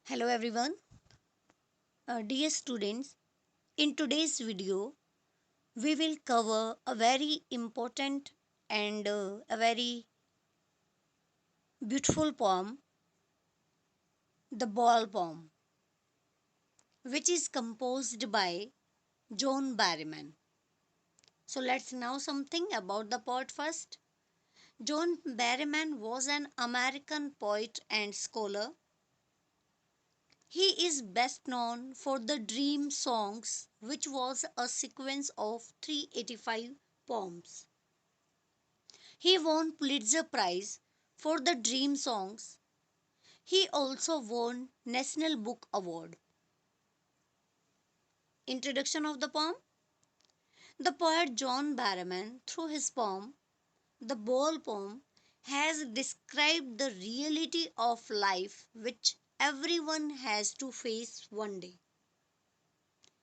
Hello everyone, dear students. In today's video, we will cover a very important and a very beautiful poem, the Ball Poem, which is composed by John Barrowman. So let's know something about the poet first. John Barrowman was an American poet and scholar. He is best known for the Dream Songs, which was a sequence of 385 poems. He won Pulitzer Prize for the Dream Songs. He also won National Book Award. Introduction of the poem. The poet John Barrowman, through his poem, The Ball Poem, has described the reality of life which everyone has to face one day.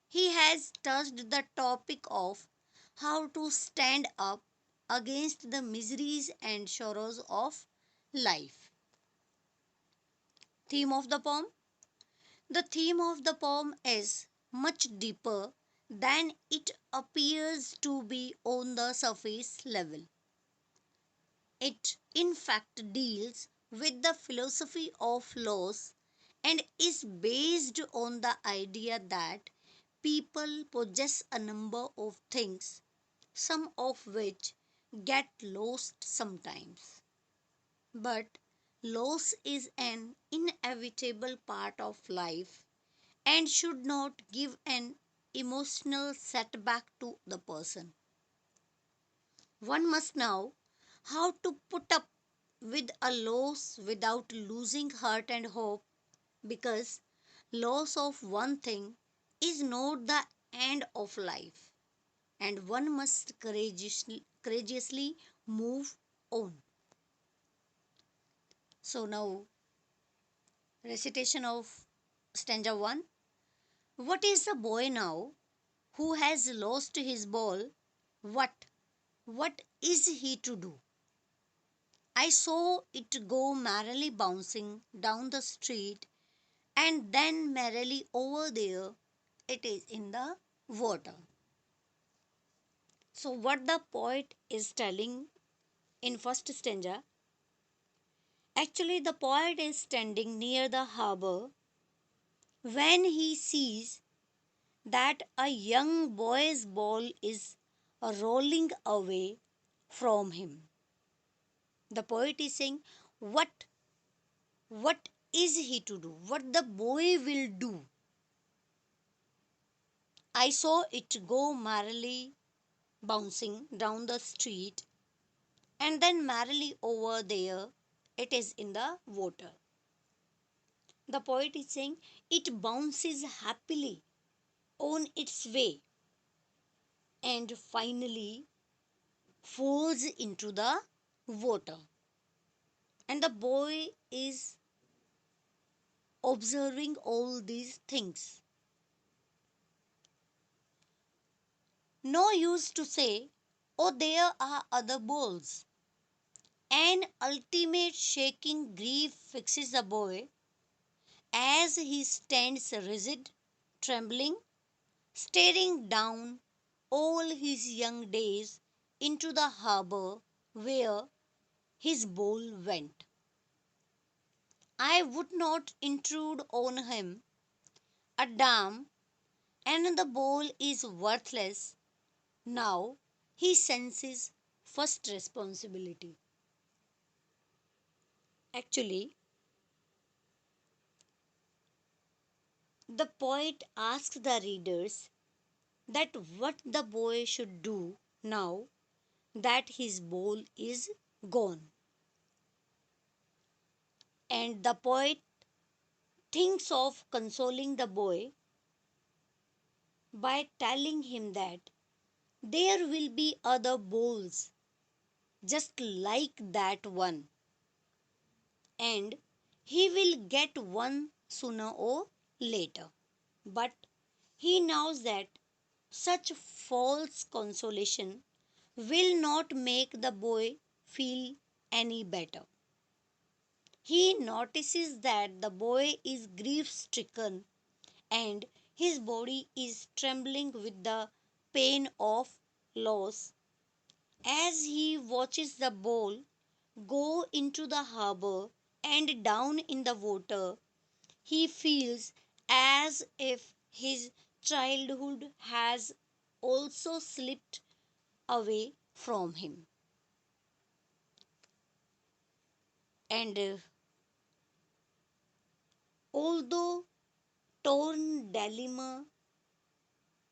He has touched the topic of how to stand up against the miseries and sorrows of life. Theme of the poem. The theme of the poem is much deeper than it appears to be on the surface level. It, in fact, deals with the philosophy of loss and is based on the idea that people possess a number of things, some of which get lost sometimes. But loss is an inevitable part of life and should not give an emotional setback to the person. One must know how to put up with a loss without losing heart and hope, because loss of one thing is not the end of life, and one must courageously move on. So now, recitation of stanza 1. What is the boy now who has lost his ball? What, what is he to do? I saw it go merrily bouncing down the street, and then merrily over there it is in the water. So, what the poet is telling in first stanza, actually, the poet is standing near the harbor when he sees that a young boy's ball is rolling away from him. The poet is saying, What what is he to do? What the boy will do? I saw it go merrily bouncing down the street, and then merrily over there it is in the water. The poet is saying it bounces happily on its way and finally falls into the water. And the boy is observing all these things. No use to say, oh, there are other balls. An ultimate shaking grief fixes the boy as he stands rigid, trembling, staring down all his young days into the harbor where his ball went. I would not intrude on him a dam, and the ball is worthless. Now he senses first responsibility. Actually, the poet asks the readers that what the boy should do now that his ball is gone. And the poet thinks of consoling the boy by telling him that there will be other balls just like that one, and he will get one sooner or later. But he knows that such false consolation will not make the boy feel any better. He notices that the boy is grief stricken and his body is trembling with the pain of loss. As he watches the bowl go into the harbor and down in the water, he feels as if his childhood has also slipped away from him. And although torn dilemma,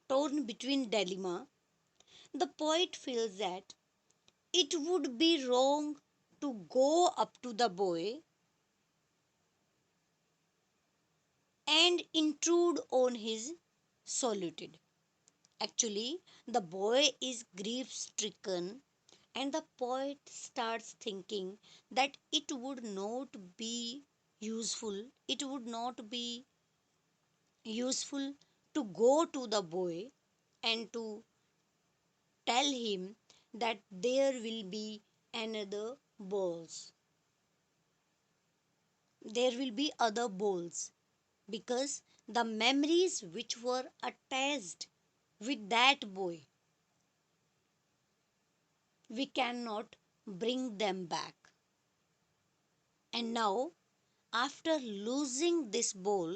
torn between dilemma, the poet feels that it would be wrong to go up to the boy and intrude on his solitude. Actually, the boy is grief stricken, and the poet starts thinking that it would not be it would not be useful to go to the boy and to tell him that there will be another balls. There will be other balls because the memories which were attached with that boy, we cannot bring them back. And now, after losing this ball,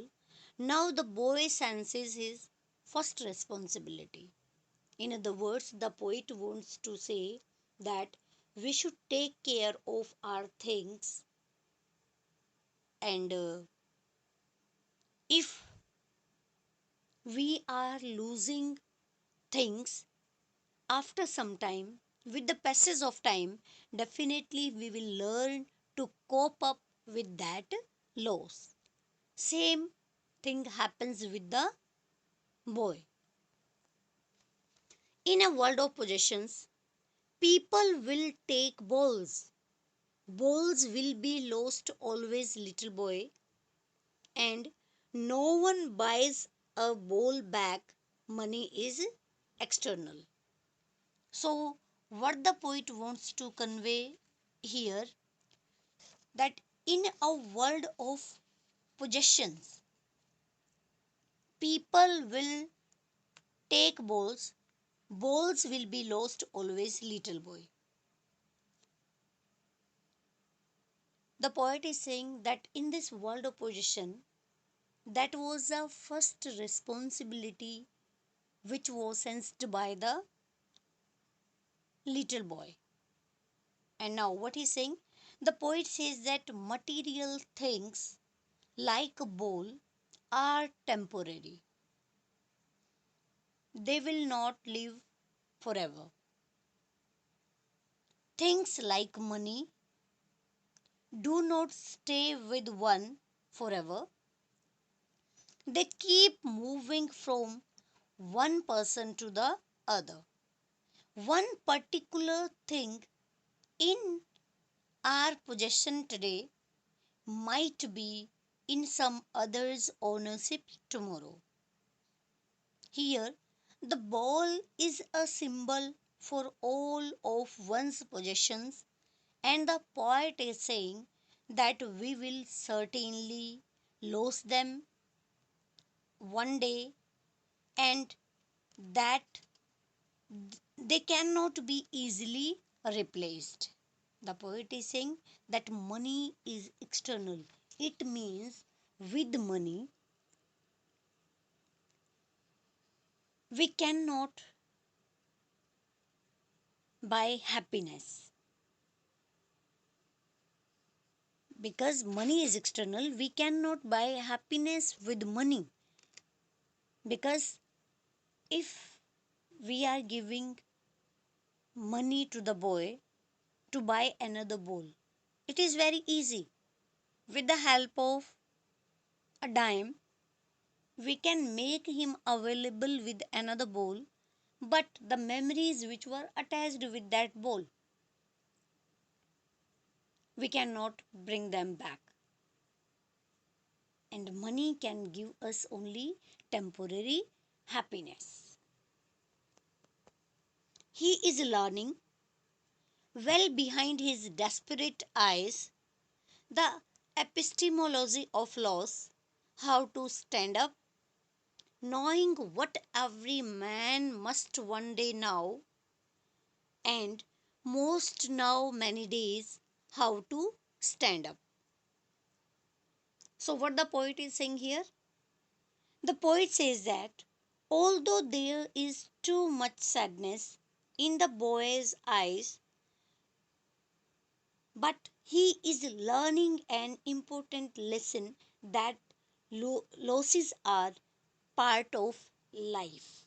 now the boy senses his first responsibility. In other words, the poet wants to say that we should take care of our things, and if we are losing things after some time, with the passage of time, definitely we will learn to cope up with that loss. Same thing happens with the boy. In a world of possessions, people will take balls. Balls will be lost always, little boy, and no one buys a ball back. Money is external. So, what the poet wants to convey here, that in a world of possessions, people will take balls. Balls will be lost always, little boy. The poet is saying that in this world of possession, that was the first responsibility which was sensed by the little boy. And now, what he's saying, the poet says that material things like a bowl are temporary, they will not live forever. Things like money do not stay with one forever, they keep moving from one person to the other. One particular thing in our possession today might be in some other's ownership tomorrow. Here, the ball is a symbol for all of one's possessions, and the poet is saying that we will certainly lose them one day, and that they cannot be easily replaced. The poet is saying that money is external. It means with money we cannot buy happiness. Because money is external, we cannot buy happiness with money. Because if we are giving money to the boy to buy another bowl, it is very easy. With the help of a dime, we can make him available with another bowl, but the memories which were attached with that bowl, we cannot bring them back. And money can give us only temporary happiness. He is learning well behind his desperate eyes. The epistemology of loss, how to stand up, knowing what every man must one day know, and most now many days, how to stand up. So, what the poet is saying here? The poet says that although there is too much sadness in the boy's eyes, but he is learning an important lesson that losses are part of life.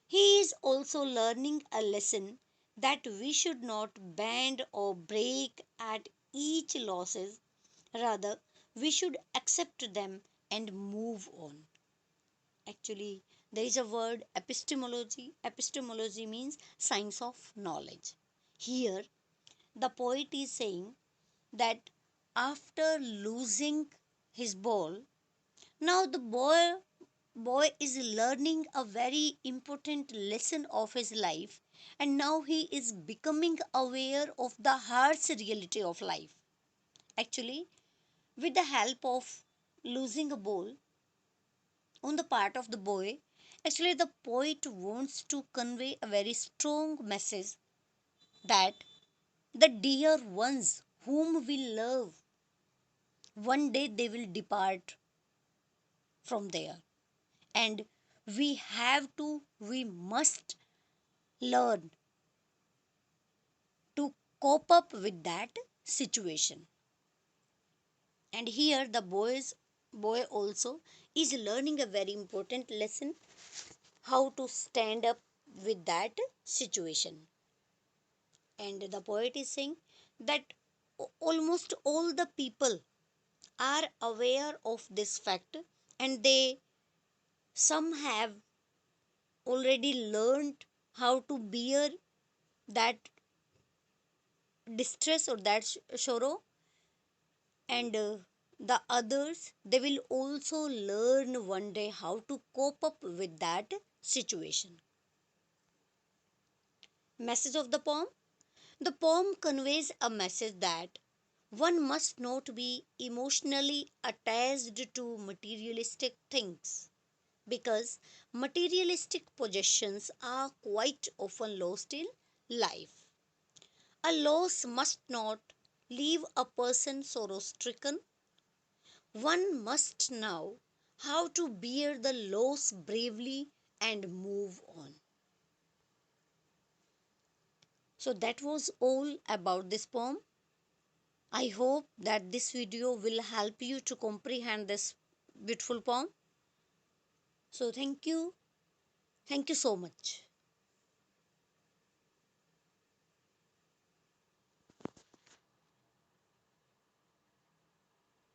He is also learning a lesson that we should not bend or break at each losses, rather we should accept them and move on. Actually, there is a word epistemology. Epistemology means science of knowledge. Here, the poet is saying that after losing his ball, now the boy is learning a very important lesson of his life, and now he is becoming aware of the harsh reality of life. Actually, with the help of losing a ball on the part of the boy, actually the poet wants to convey a very strong message that the dear ones whom we love, one day they will depart from there, and we must learn to cope up with that situation. And here the boy also is learning a very important lesson, how to stand up with that situation. And the poet is saying that almost all the people are aware of this fact, and they some have already learned how to bear that distress or that sorrow, and the others they will also learn one day how to cope up with that situation. Message of the poem: the poem conveys a message that one must not be emotionally attached to materialistic things, because materialistic possessions are quite often lost in life. A loss must not leave a person sorrow stricken. One must know how to bear the loss bravely and move on. So, that was all about this poem. I hope that this video will help you to comprehend this beautiful poem. So, thank you. Thank you so much.